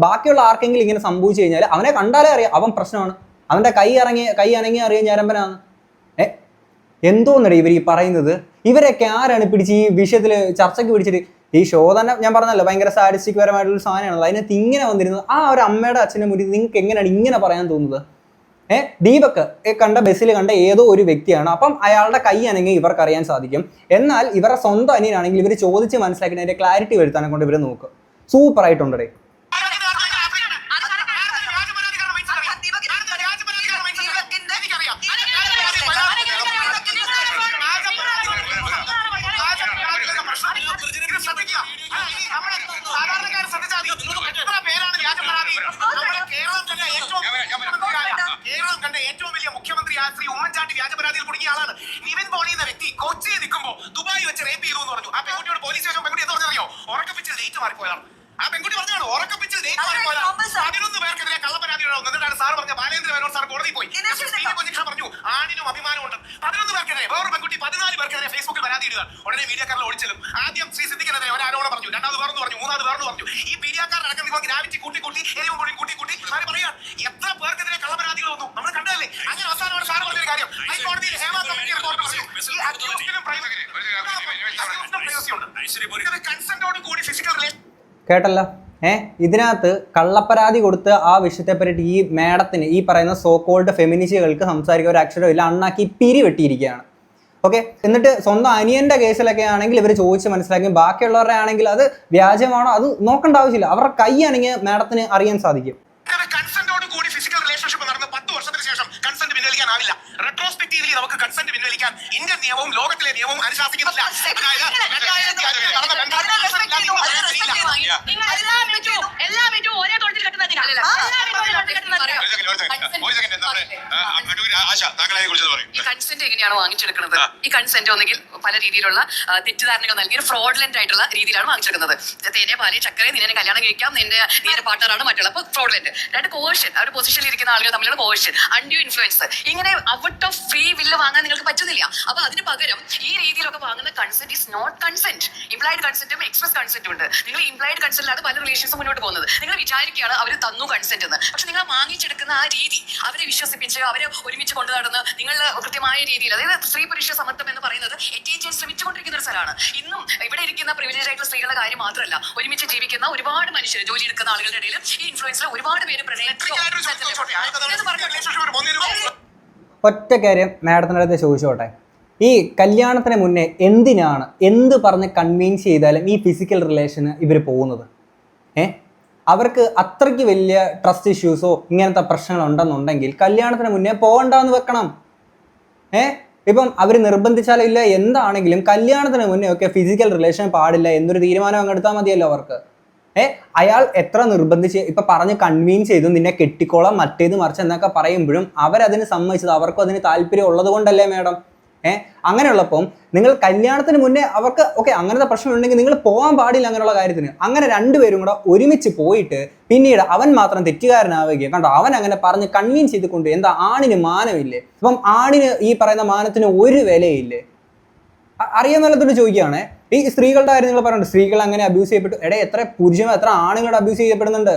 ബാക്കിയുള്ള ആർക്കെങ്കിലും ഇങ്ങനെ സംഭവിച്ചു കഴിഞ്ഞാൽ അവനെ കണ്ടാലേ അറിയാം അവൻ പ്രശ്നമാണ്, അവൻ്റെ കൈ അനങ്ങി അറിയാൻ ഞരമ്പനാണ്. എന്തോന്നടേ ഇവർ ഈ പറയുന്നത്? ഇവരൊക്കെ ആരാണ് പിടിച്ച് ഈ വിഷയത്തിൽ ചർച്ചയ്ക്ക് പിടിച്ചിട്ട്? ഈ ഷോ തന്നെ ഞാൻ പറഞ്ഞല്ലോ ഭയങ്കര സാഡിസ്റ്റിക് പരമായിട്ടുള്ള സാധനമാണല്ലോ. അതിനകത്ത് ഇങ്ങനെ വന്നിരുന്നത് ആ ഒരു അമ്മയുടെ അച്ഛൻ്റെ മുന്നിൽ നിങ്ങൾക്ക് എങ്ങനെയാണ് ഇങ്ങനെ പറയാൻ തോന്നുന്നത്? ദീപക് കണ്ട ബസ്സിൽ കണ്ട ഏതോ ഒരു വ്യക്തിയാണ്, അപ്പം അയാളുടെ കൈ അനങ്ങി ഇവർക്ക് അറിയാൻ സാധിക്കും. എന്നാൽ ഇവരുടെ സ്വന്തം അനിയനാണെങ്കിൽ ഇവർ ചോദിച്ച് മനസ്സിലാക്കി അതിൻ്റെ ക്ലാരിറ്റി വരുത്താനെ കൊണ്ട് ഇവർ നോക്കും. സൂപ്പർ ആയിട്ടുണ്ടേ. കേരളം കണ്ട ഏറ്റവും വലിയ മുഖ്യമന്ത്രി ശ്രീ ഉമ്മൻചാണ്ടി വ്യാജപരാതിയിൽ കുടുങ്ങിയ ആളാണ്. നിവിൻ പോളി എന്ന വ്യക്തി കൊച്ചിയിൽ നിൽക്കുമ്പോൾ ദുബായി വെച്ച് റേപ്പ് ചെയ്തു എന്ന് പറഞ്ഞു. ആ പെൺകുട്ടിയോട് പോലീസ് പെൺകുട്ടി എന്താ പറഞ്ഞറിയോ? ഉറക്കപ്പിച്ച് ഡേറ്റ് മാറിപ്പോയതാണ്. ആ പെൺകുട്ടി പറഞ്ഞാണ് ഉറക്കപ്പിച്ച് ഡേറ്റ് മാറിപ്പോയതാണ്. 11 പേർക്കെതിരെ കള്ളപ്പരാതികളാണ്. എന്നിട്ടാണ് സാർ പറഞ്ഞ ബാലേന്ദ്ര മേനോൻ സാർ കോടതിയിൽ പോയി പറഞ്ഞു ആണിനും അഭിമാനമുണ്ട്. 11 പേർക്കെതിരെ വേറൊരു പെൺകുട്ടി 14 പേർക്കെതിരെ ഫേസ്ബുക്കിൽ പരാതി ഇടുക. ഉടനെ മീഡിയക്കാരിൽ ഓടിച്ചെല്ലും. ആദ്യം ശ്രീ സിദ്ദിഖിനെതിരെ ഒരാളോട് പറഞ്ഞു, രണ്ടാമത് വേറെന്ന് പറഞ്ഞു, മൂന്നാമത് വേറെന്ന് പറഞ്ഞു. ഈ മീഡിയക്കാരടക്കം നിങ്ങൾ ഗ്രാവിറ്റി കൂട്ടി എരിവും കൂടി കൂട്ടി സാറ് പറയാൻ എത്ര പേർക്കെതിരെ കള്ളപ്പരാതികൾ വന്നു നമ്മൾ കണ്ടതല്ലേ. അങ്ങനെ അവസാനമാണ് സാറ് പറഞ്ഞൊരു കാര്യം, ഹൈക്കോടതിയിൽ ഹേമ കമ്മിറ്റി റിപ്പോർട്ട് പറഞ്ഞു കൺസെന്റോട് കൂടി ഫിസിക്കൽ റിലേഷൻ. കേട്ടല്ലോ ഇതിനകത്ത് കള്ളപ്പരാതി കൊടുത്ത് ആ വിഷയത്തെപ്പറ്റി ഈ മാഡത്തിന് ഈ പറയുന്ന സോ കോൾഡ് ഫെമിനിസ്റ്റുകൾക്ക് സംസാരിക്കാൻ ഒരു അക്ഷരമില്ല, അണ്ണാക്കി പിരിവെട്ടിയിരിക്കുകയാണ്. ഓക്കെ, എന്നിട്ട് സ്വന്തം അനിയൻ്റെ കേസിലൊക്കെ ആണെങ്കിൽ ഇവർ ചോദിച്ച് മനസ്സിലാക്കും. ബാക്കിയുള്ളവരുടെ ആണെങ്കിൽ അത് വ്യാജമാണോ അത് നോക്കേണ്ട ആവശ്യമില്ല, അവരുടെ കൈ ആണെങ്കിൽ മാഡത്തിന് അറിയാൻ സാധിക്കും. കൺസെന്റോട് കൂടി ഫിസിക്കൽ റിലേഷൻഷിപ്പ് നടന്ന 10 വർഷത്തിന് ശേഷം കൺസെന്റ് പിൻവലിക്കാനാവില്ല. റെട്രോസ്പെക്റ്റീവ്ലി നമുക്ക് കൺസെന്റ് പിൻവലിക്കാൻ ഇന്ത്യൻ നിയമവും ലോകത്തിലെ നിയമവും അനുശാസിക്കുന്നില്ല. ഈ കൺസെന്റ് എങ്ങനെയാണ് വാങ്ങിച്ചെടുക്കുന്നത്? ഈ കൺസെന്റ് ഒന്നെങ്കിൽ പല രീതിയിലുള്ള തെറ്റിദ്ധാരണകൾ നൽകി ഒരു ഫ്രോഡുലന്റ് ആയിട്ടുള്ള രീതിയിലാണ് വാങ്ങിച്ചെടുക്കുന്നത്. തേനെ പാല് ചക്കരെ നിന്നെ കല്യാണം കഴിക്കാം, നിന്റെ പാർട്ണറാണ് മറ്റുള്ള. അപ്പൊ ഫ്രോഡുലന്റ്. രണ്ട് കോഴ്ഷൻ, ആ ഒരു പൊസിഷനിൽ ഇരിക്കുന്ന ആളുകൾ തമ്മിലുള്ള കോഴ്ഷൻ, അൺഡ്യൂ ഇൻഫ്ലുവൻസ്. ഇങ്ങനെ ഔട്ട് ഓഫ് ഫ്രീ വില്ല് വാങ്ങാൻ നിങ്ങൾക്ക് പറ്റുന്നില്ല. അപ്പൊ അതിന് പകരം ഈ രീതിയിലൊക്കെ വാങ്ങുന്ന consent is not consent. Implied കൺസെന്റും എക്സ്പ്രസ് കൺസെന്റും ഉണ്ട്. നിങ്ങൾ ഇംപ്ലൈഡ് കൺസെന്റിലാണ് പല റിലേഷൻസും മുന്നോട്ട് പോകുന്നത്. നിങ്ങൾ വിചാരിക്കുകയാണ് അവർ തന്നു കൺസെന്റ് എന്ന്. പക്ഷെ നിങ്ങൾ വാങ്ങിച്ചെടുക്കുന്ന ആ രീതി, അവരെ വിശ്വസിപ്പിച്ച് അവരെ ഒരുമിച്ച് കൊണ്ടു നടന്ന് നിങ്ങൾ കൃത്യമായ രീതിയിൽ, അതായത് സ്ത്രീ പുരുഷ സമത്വം എന്ന് പറയുന്നത് എത്തിക്കാൻ ശ്രമിച്ചുകൊണ്ടിരിക്കുന്ന ഒരു സ്ഥലമാണ്. ഇന്നും ഇവിടെ ഇരിക്കുന്ന പ്രിവിലേജ് ആയിട്ടുള്ള സ്ത്രീകളുടെ കാര്യം മാത്രമല്ല, ഒരുമിച്ച് ജീവിക്കുന്ന ഒരുപാട് മനുഷ്യർ, ജോലി എടുക്കുന്ന ആളുകളുടെ ഇടയിൽ ഈ ഇൻഫ്ലുവൻസിൽ ഒരുപാട് പേര് ഒറ്റ കാര്യം മാഡത്തിൻ്റെ അടുത്ത് ചോദിച്ചോട്ടെ, ഈ കല്യാണത്തിന് മുന്നേ എന്ത് പറഞ്ഞ് കൺവിൻസ് ചെയ്താലും ഈ ഫിസിക്കൽ റിലേഷന് ഇവർ പോകുന്നത്? അവർക്ക് അത്രയ്ക്ക് വലിയ ട്രസ്റ്റ് ഇഷ്യൂസോ ഇങ്ങനത്തെ പ്രശ്നങ്ങൾ ഉണ്ടെന്നുണ്ടെങ്കിൽ കല്യാണത്തിന് മുന്നേ പോകണ്ടെന്ന് വെക്കണം. ഇപ്പം അവർ നിർബന്ധിച്ചാലും ഇല്ല എന്താണെങ്കിലും കല്യാണത്തിന് മുന്നേ ഒക്കെ ഫിസിക്കൽ റിലേഷൻ പാടില്ല എന്നൊരു തീരുമാനം അങ്ങ് എടുത്താൽ മതിയല്ലോ അവർക്ക്. അയാൾ എത്ര നിർബന്ധിച്ച് ഇപ്പം പറഞ്ഞ് കൺവീൻസ് ചെയ്തു നിന്നെ കെട്ടിക്കോളാം മറ്റേത് മറിച്ച് എന്നൊക്കെ പറയുമ്പോഴും അവരതിന് സമ്മതിച്ചത് അവർക്കും അതിന് താല്പര്യം ഉള്ളത് കൊണ്ടല്ലേ മാഡം? അങ്ങനെയുള്ളപ്പം നിങ്ങൾ കല്യാണത്തിന് മുന്നേ അവർക്ക് ഓക്കെ അങ്ങനത്തെ പ്രശ്നമുണ്ടെങ്കിൽ നിങ്ങൾ പോകാൻ പാടില്ല അങ്ങനെയുള്ള കാര്യത്തിന്. അങ്ങനെ രണ്ടുപേരും കൂടെ ഒരുമിച്ച് പോയിട്ട് പിന്നീട് അവൻ മാത്രം തെറ്റുകാരനാവുകയും കണ്ടോ, അവൻ അങ്ങനെ പറഞ്ഞ് കൺവീൻസ് ചെയ്ത് കൊണ്ട് എന്താ ആണിന് മാനമില്ലേ? അപ്പം ആണിന് ഈ പറയുന്ന മാനത്തിന് ഒരു വിലയില്ലേ? അറിയാമെന്നുള്ളതുകൊണ്ട് ചോദിക്കുകയാണേ. ഈ സ്ത്രീകളുടെ കാര്യം നിങ്ങൾ പറയുന്നുണ്ട്, സ്ത്രീകൾ അങ്ങനെ അബ്യൂസ് ചെയ്യപ്പെട്ടു. എത്ര പുരുഷനും എത്ര ആണുങ്ങളുടെ അബ്യൂസ് ചെയ്യപ്പെടുന്നുണ്ട്.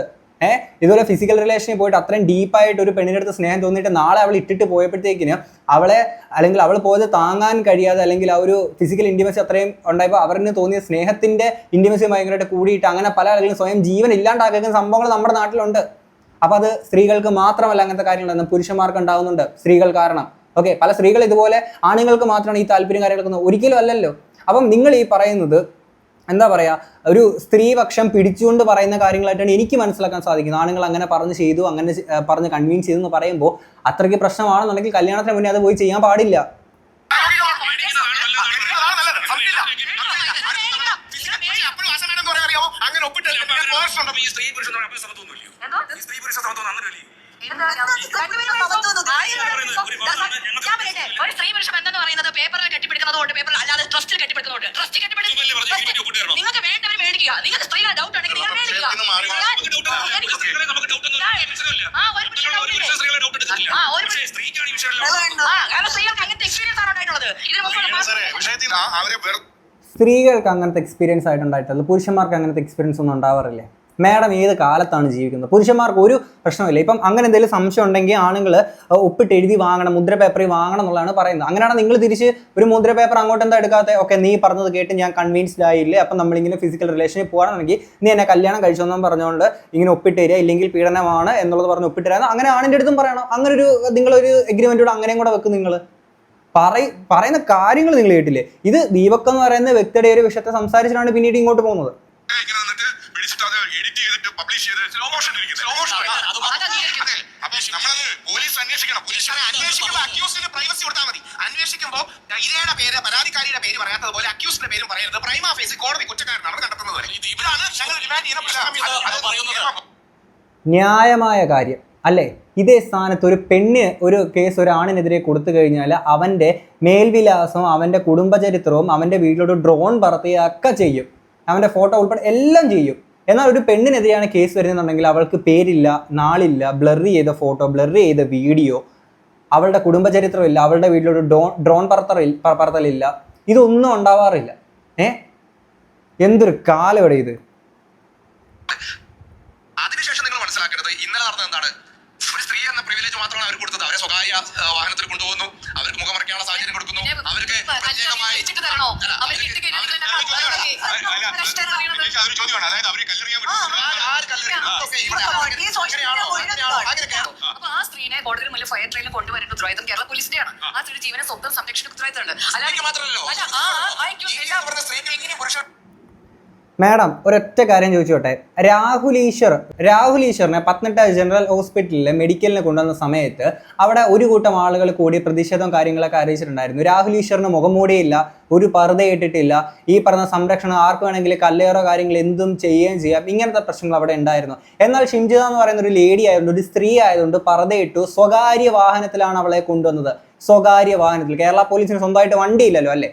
ഇതുപോലെ ഫിസിക്കൽ റിലേഷനിൽ പോയിട്ട് അത്രയും ഡീപ്പായിട്ട് ഒരു പെണ്ണിൻ്റെ അടുത്ത് സ്നേഹം തോന്നിയിട്ട് നാളെ അവൾ ഇട്ടിട്ട് പോയപ്പോഴത്തേക്കിന് അവളെ അല്ലെങ്കിൽ അവൾ പോയത് താങ്ങാൻ കഴിയാതെ അല്ലെങ്കിൽ ആ ഒരു ഫിസിക്കൽ ഇൻറ്റിമസി അത്രയും ഉണ്ടായപ്പോൾ അവരിന് തോന്നിയ സ്നേഹത്തിൻ്റെ ഇൻറ്റിമസി ഭയങ്കരമായിട്ട് കൂടിയിട്ട് അങ്ങനെ പല ആളുകളും സ്വയം ജീവൻ ഇല്ലാണ്ടാക്കുന്ന സംഭവങ്ങൾ നമ്മുടെ നാട്ടിലുണ്ട്. അപ്പോൾ അത് സ്ത്രീകൾക്ക് മാത്രമല്ല അങ്ങനത്തെ കാര്യങ്ങളുണ്ടെന്ന് പുരുഷന്മാർക്ക് ഉണ്ടാകുന്നുണ്ട് സ്ത്രീകൾ കാരണം. ഓക്കെ, പല സ്ത്രീകൾ ഇതുപോലെ ആണുങ്ങൾക്ക് മാത്രമാണ് ഈ താല്പര്യം കാര്യങ്ങളൊക്കെ ഒരിക്കലും അല്ലല്ലോ. അപ്പം നിങ്ങൾ ഈ പറയുന്നത് എന്താ പറയുക, ഒരു സ്ത്രീപക്ഷം പിടിച്ചുകൊണ്ട് പറയുന്ന കാര്യങ്ങളായിട്ടാണ് എനിക്ക് മനസ്സിലാക്കാൻ സാധിക്കുന്നത്. ആണുങ്ങൾ അങ്ങനെ പറഞ്ഞ് ചെയ്തു, അങ്ങനെ പറഞ്ഞ് കൺവീൻസ് ചെയ്തു എന്ന് പറയുമ്പോൾ അത്രയ്ക്ക് പ്രശ്നമാണെന്നുണ്ടെങ്കിൽ കല്യാണത്തിന് മുന്നേ അത് പോയി ചെയ്യാൻ പാടില്ല. അങ്ങനെ ഒപ്പിട്ട് പ്രൊമോഷൻ ഉണ്ടോ ഈ സ്ത്രീ പുരുഷൻ സമത്വമൊന്നുമില്ലയോ? ഈ സ്ത്രീ പുരുഷ സമത്വം അന്നേരമല്ലേ? ഒരു സ്ത്രീ പുരുഷ ബന്ധം എന്ന് പറയുന്നത് പേപ്പറിൽ കെട്ടിപ്പിടിക്കുന്നതുകൊണ്ട് പേപ്പർ അല്ലാതെ ട്രസ്റ്റിൽ കെട്ടിപ്പിടിക്കുന്നുണ്ട്. ട്രസ്റ്റ് കെട്ടിപ്പിടിക്കുന്നത് നിങ്ങൾക്ക് വേണ്ടവർ മേടിക്കുക. നിങ്ങൾക്ക് സ്ത്രീകളുടെ ഡൗട്ട് ഉണ്ടെങ്കിൽ നിങ്ങൾ മേടിക്കുക. സ്ത്രീകൾക്ക് അങ്ങനത്തെ എക്സ്പീരിയൻസ് ആണ് ഉണ്ടായിട്ടുള്ളത്. ഇതിന് മുമ്പ് സ്ത്രീകൾക്ക് അങ്ങനത്തെ എക്സ്പീരിയൻസ് ആയിട്ടുണ്ടായിട്ടുള്ളത്, പുരുഷന്മാർക്ക് അങ്ങനത്തെ എക്സ്പീരിയൻസ് ഒന്നും ഉണ്ടാവാറില്ല. മാഡം ഏത് കാലത്താണ് ജീവിക്കുന്നത്? പുരുഷന്മാർക്ക് ഒരു പ്രശ്നമില്ല. ഇപ്പം അങ്ങനെ എന്തെങ്കിലും സംശയം ഉണ്ടെങ്കിൽ ആണുങ്ങൾ ഒപ്പിട്ട് എഴുതി വാങ്ങണം, മുദ്ര പേപ്പറിൽ വാങ്ങണം എന്നുള്ളതാണ് പറയുന്നത്. അങ്ങനെയാണ് നിങ്ങൾ തിരിച്ച് ഒരു മുദ്ര പേപ്പർ അങ്ങോട്ട് എന്താ എടുക്കാത്ത? ഓക്കെ, നീ പറഞ്ഞത് കേട്ട് ഞാൻ കൺവിൻസ്ഡ് ആയില്ലേ, അപ്പം നമ്മളിങ്ങനെ ഫിസിക്കൽ റിലേഷനിൽ പോകണമെങ്കിൽ നീ എന്നെ കല്യാണം കഴിച്ചോന്നും പറഞ്ഞുകൊണ്ട് ഇങ്ങനെ ഒപ്പിട്ട് തരിക, ഇല്ലെങ്കിൽ പീഡനമാണ് എന്നുള്ളത് പറഞ്ഞ് ഒപ്പിട്ട് തരാം. അങ്ങനെ ആണിൻ്റെ അടുത്തും പറയണം. അങ്ങനെ ഒരു നിങ്ങളൊരു എഗ്രിമെൻറ്റോട് അങ്ങനെയും കൂടെ വെക്കും. നിങ്ങൾ പറയുന്ന കാര്യങ്ങൾ നിങ്ങൾ കേട്ടില്ലേ? ഇത് ദീപക് എന്ന് പറയുന്ന വ്യക്തിയുടെ ഒരു വിഷയത്തെ സംസാരിച്ചിട്ടാണ് പിന്നീട് ഇങ്ങോട്ട് പോകുന്നത്. അന്വേഷിക്കുമ്പോൾ ഇരയുടെ പേര്, പരാതിക്കാരിയുടെ പേര് പറയാത്തതുപോലെ അക്യൂസിന്റെ പേരും പറയരുത്. പ്രൈമാ ഫേസി കോടതി കുറ്റക്കാരനാണ് കണ്ടെത്തുന്നത് വരെ. ഇവരാണ് ഞങ്ങൾ റിമാൻഡ് ചെയ്യുന്ന ന്യായമായ കാര്യം അല്ലേ? ഇതേ സ്ഥാനത്ത് ഒരു പെണ്ണിന് ഒരു കേസ് ഒരു ആണിനെതിരെ കൊടുത്തു കഴിഞ്ഞാൽ അവൻ്റെ മേൽവിലാസവും അവൻ്റെ കുടുംബചരിത്രവും അവൻ്റെ വീട്ടിലോട്ട് ഡ്രോൺ പറത്തുകയൊക്കെ ചെയ്യും, അവൻ്റെ ഫോട്ടോ ഉൾപ്പെടെ എല്ലാം ചെയ്യും. എന്നാൽ ഒരു പെണ്ണിനെതിരെയാണ് കേസ് വരുന്നതെന്നുണ്ടെങ്കിൽ അവൾക്ക് പേരില്ല, നാളില്ല, ബ്ലറി ചെയ്ത ഫോട്ടോ, ബ്ലറി ചെയ്ത വീഡിയോ, അവളുടെ കുടുംബചരിത്രമില്ല, അവളുടെ വീട്ടിലോട്ട് ഡ്രോൺ പറത്തലില്ല, ഇതൊന്നും ഉണ്ടാവാറില്ല. എന്തൊരു കാലം ഇവിടെ ഇത്. അതിനുശേഷം നിങ്ങൾ മനസ്സിലാക്കേണ്ടത് ഇന്നലെ നടന്നത് എന്താണ്? ഒരു സ്ത്രീ എന്ന പ്രിവിലേജ് മാത്രമാണ് അവർ കൊടുത്തത്. അവരെ സ്വകാര്യ വാഹനത്തിൽ കൊണ്ടുപോകുന്നു, അവർക്ക് മുഖമറയ്ക്കാനുള്ള സാഹചര്യം കൊടുക്കുന്നു, അവർക്ക് അതൊരു ചോദ്യമാണ്. അതായത് അവര് കല്ലെറിയാൻ അപ്പൊ ആ സ്ത്രീനെ കോടതിയിൽ മുന്നിൽ ഫയർ ട്രെയിനിൽ കൊണ്ടുവരേണ്ട ഉത്തരവാദിത്തം കേരള പോലീസിന്റെയാണ്. ആ സ്ത്രീയുടെ ജീവനെ സ്വന്തം സംരക്ഷണ ഉത്തരവാദിത്തമുണ്ട്. അല്ലാതെ മാത്രമല്ലോ മാഡം ഒരൊറ്റ കാര്യം ചോദിച്ചോട്ടെ. രാഹുൽ ഈശ്വറിനെ പത്തനംതിട്ട ജനറൽ ഹോസ്പിറ്റലിലെ മെഡിക്കലിനെ കൊണ്ടുവന്ന സമയത്ത് അവിടെ ഒരു കൂട്ടം ആളുകൾ കൂടി പ്രതിഷേധവും കാര്യങ്ങളൊക്കെ അറിയിച്ചിട്ടുണ്ടായിരുന്നു. രാഹുൽ ഈശ്വറിന് മുഖംമൂടിയില്ല, ഒരു പർദ്ദയിട്ടിട്ടില്ല, ഈ പറഞ്ഞ സംരക്ഷണം ആർക്ക് വേണമെങ്കിലും കല്ലേറോ കാര്യങ്ങൾ എന്തും ചെയ്യുകയും ചെയ്യാം, ഇങ്ങനത്തെ പ്രശ്നങ്ങൾ അവിടെ ഉണ്ടായിരുന്നു. എന്നാൽ ഷിംജിത എന്ന് പറയുന്ന ഒരു ലേഡി ആയതുകൊണ്ട്, ഒരു സ്ത്രീ ആയതുകൊണ്ട് പർദ്ദയിട്ടു സ്വകാര്യ വാഹനത്തിലാണ് അവളെ കൊണ്ടുവന്നത്. സ്വകാര്യ വാഹനത്തിൽ. കേരള പോലീസിന് സ്വന്തമായിട്ട് വണ്ടിയില്ലല്ലോ അല്ലേ?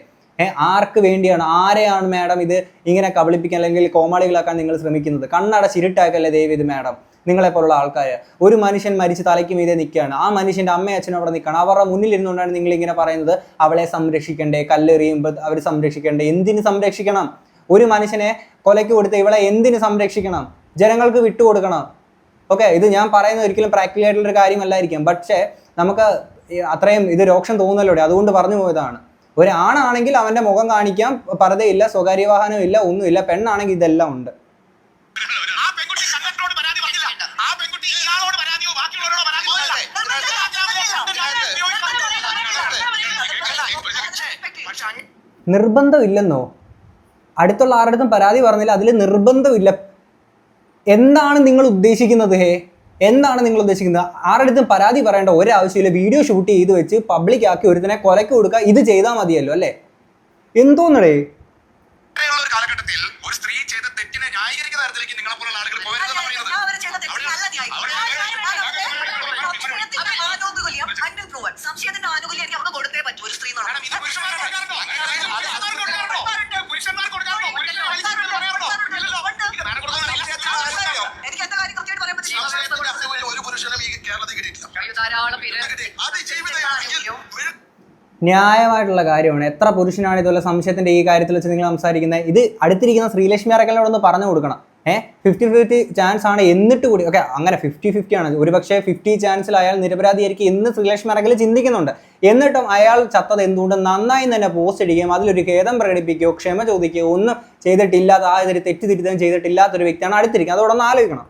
ആർക്ക് വേണ്ടിയാണ്, ആരെയാണ് മാഡം ഇത് ഇങ്ങനെ കബളിപ്പിക്കാൻ അല്ലെങ്കിൽ കോമാളികളാക്കാൻ നിങ്ങൾ ശ്രമിക്കുന്നത്? കണ്ണടച്ചിരുട്ടാക്കല്ലേ ദയവ് ഇത് മാഡം. നിങ്ങളെപ്പോലുള്ള ആൾക്കാർ, ഒരു മനുഷ്യൻ മരിച്ച് തലയ്ക്ക് മീതെ നിൽക്കുകയാണ്, ആ മനുഷ്യൻ്റെ അമ്മയും അച്ഛനും അവിടെ നിൽക്കുകയാണ്, അവരുടെ മുന്നിൽ ഇരുന്നുകൊണ്ടാണ് നിങ്ങൾ ഇങ്ങനെ പറയുന്നത് അവളെ സംരക്ഷിക്കണ്ടേ, കല്ലെറിയുമ്പോൾ അവർ സംരക്ഷിക്കണ്ടേ? എന്തിന് സംരക്ഷിക്കണം? ഒരു മനുഷ്യനെ കൊലയ്ക്ക് കൊടുത്ത് ഇവളെ എന്തിന് സംരക്ഷിക്കണം? ജനങ്ങൾക്ക് വിട്ടുകൊടുക്കണം. ഓക്കെ, ഇത് ഞാൻ പറയുന്നത് ഒരിക്കലും പ്രാക്ടിക്കൽ ആയിട്ടുള്ളൊരു കാര്യമല്ലായിരിക്കും, പക്ഷേ നമുക്ക് അത്രയും ഇത് രോക്ഷം തോന്നുന്നല്ലോ, അതുകൊണ്ട് പറഞ്ഞു പോയതാണ്. ഒരാണാണെങ്കിൽ അവൻ്റെ മുഖം കാണിക്കാം, പർദ്ദയില്ല, സ്വകാര്യ വാഹനം ഇല്ല, ഒന്നുമില്ല. പെണ്ണാണെങ്കിൽ ഇതെല്ലാം ഉണ്ട്. നിർബന്ധമില്ലെന്നോ? അടുത്തുള്ള ആരുടെടുത്തും പരാതി പറഞ്ഞില്ല, അതിൽ നിർബന്ധമില്ല. എന്താണ് നിങ്ങൾ ഉദ്ദേശിക്കുന്നത്? എന്താണ് നിങ്ങൾ ഉദ്ദേശിക്കുന്നത്? ആരുടെടുത്തും പരാതി പറയേണ്ട ഒരാവശ്യമില്ല. വീഡിയോ ഷൂട്ട് ചെയ്ത് വെച്ച് പബ്ലിക് ആക്കി ഒരുത്തനെ കൊലയ്ക്ക് കൊടുക്കുക, ഇത് ചെയ്താൽ മതിയല്ലോ അല്ലേ? എന്തോന്നടേ ഒരു കാലഘട്ടത്തിൽ ഒരു സ്ത്രീ ചെയ്ത തെറ്റിനെ ന്യായീകരിക്കുന്ന തരത്തിലേക്ക് നിങ്ങളെ പോലുള്ള ആളുകൾ സംശയത്തിന്റെ ആനുകൂല്യം നമുക്ക് കൊടുത്തേ പറ്റൂ. ഒരു സ്ത്രീ എനിക്ക് എന്റെ കാര്യം കൃത്യമായിട്ട് പറയാൻ പറ്റില്ല. ഒരു പുരുഷനും ഈ കേരളത്തിൽ കിട്ടിയിട്ടില്ല. ധാരാളം പേര് ന്യായമായിട്ടുള്ള കാര്യമാണ്. എത്ര പുരുഷനാണ് ഇതുപോലെ സംശയത്തിന്റെ ഈ കാര്യത്തിൽ വെച്ച് നിങ്ങൾ സംസാരിക്കുന്നത്? ഇത് അടുത്തിരിക്കുന്ന ശ്രീലക്ഷ്മി അറക്കലിനോടൊന്ന് പറഞ്ഞു കൊടുക്കണം. 50-50 ചാൻസ് ആണ് എന്നിട്ട് കൂടി. ഓക്കെ, അങ്ങനെ 50-50 ആണ്. ഒരു പക്ഷേ 50 ചാൻസിൽ അയാൾ നിരപരാധിയായിരിക്കും എന്ന് ശ്രീലക്ഷ്മി അറക്കൽ ചിന്തിക്കുന്നുണ്ട്. എന്നിട്ടും അയാൾ ചത്തത് എന്തുകൊണ്ട് നന്നായി തന്നെ പോസ്റ്റ് ഇടുകയും അതിലൊരു ഖേദം പ്രകടിപ്പിക്കുകയോ ക്ഷമ ചോദിക്കുകയോ ഒന്നും ചെയ്തിട്ടില്ലാത്ത, ആ ഒരു തെറ്റ് തിരുത്താൻ ചെയ്തിട്ടില്ലാത്തൊരു വ്യക്തിയാണ് അടുത്തിരിക്കുന്നത്. അതോടൊന്ന് ആലോചിക്കണം.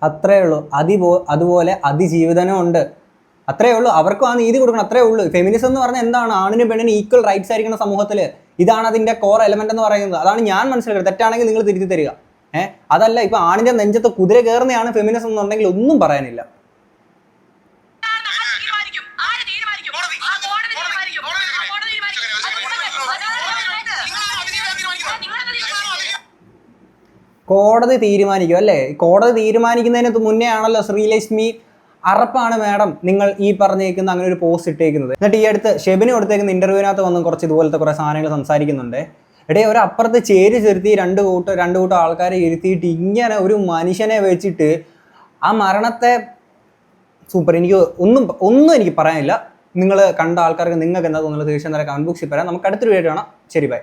അത്രേ ഉള്ളൂ. അതുപോലെ അതിജീവിതനും ഉണ്ട്. അത്രേ ഉള്ളൂ. അവർക്കും ആ നീതി കൊടുക്കണം. അത്രേ ഉള്ളൂ. ഫെമിനിസം എന്ന് പറഞ്ഞാൽ എന്താണ്? ആണിനും പെണ്ണിനും ഈക്വൽ റൈറ്റ്സ് ആയിരിക്കണം സമൂഹത്തിൽ. ഇതാണ് അതിൻ്റെ കോർ എലമെന്റ് എന്ന് പറയുന്നത്. അതാണ് ഞാൻ മനസ്സിലാക്കുന്നത്. തെറ്റാണെങ്കിൽ നിങ്ങൾ തിരുത്തി തരിക. അതല്ല ഇപ്പൊ ആണിന്റെ നെഞ്ചത്ത് കുതിര കയറുന്നതാണ് ഫെമിനിസം എന്നുണ്ടെങ്കിൽ ഒന്നും പറയാനില്ല. കോടതി തീരുമാനിക്കും അല്ലേ? കോടതി തീരുമാനിക്കുന്നതിന് മുന്നേ ആണല്ലോ ശ്രീലക്ഷ്മി അറപ്പാണ് മാഡം നിങ്ങൾ ഈ പറഞ്ഞേക്കുന്ന അങ്ങനെ ഒരു പോസ്റ്റ് ഇട്ടേക്കുന്നത്. എന്നിട്ട് ഈ അടുത്ത് ഷെബിന് കൊടുത്തേക്കുന്ന ഇന്റർവ്യൂവിനകത്ത് വന്ന് കുറച്ച് ഇതുപോലത്തെ കുറേ സാധനങ്ങൾ സംസാരിക്കുന്നുണ്ട്. ഇടയിൽ ഒരപ്പുറത്ത് ചേരി ചെറുത്തി രണ്ട് കൂട്ടം ആൾക്കാരെ ഇരുത്തിയിട്ട് ഇങ്ങനെ ഒരു മനുഷ്യനെ വെച്ചിട്ട് ആ മരണത്തെ സൂപ്പർ. എനിക്ക് ഒന്നും എനിക്ക് പറയാനില്ല. നിങ്ങൾ കണ്ട ആൾക്കാർക്ക് നിങ്ങൾക്ക് എന്താ തോന്നുന്നത് തീർച്ചയായും കമന്റ് ബോക്സിൽ പറയാം. നമുക്ക് അടുത്തൊരു വീഡിയോ കാണാം. ശരി, ബൈ.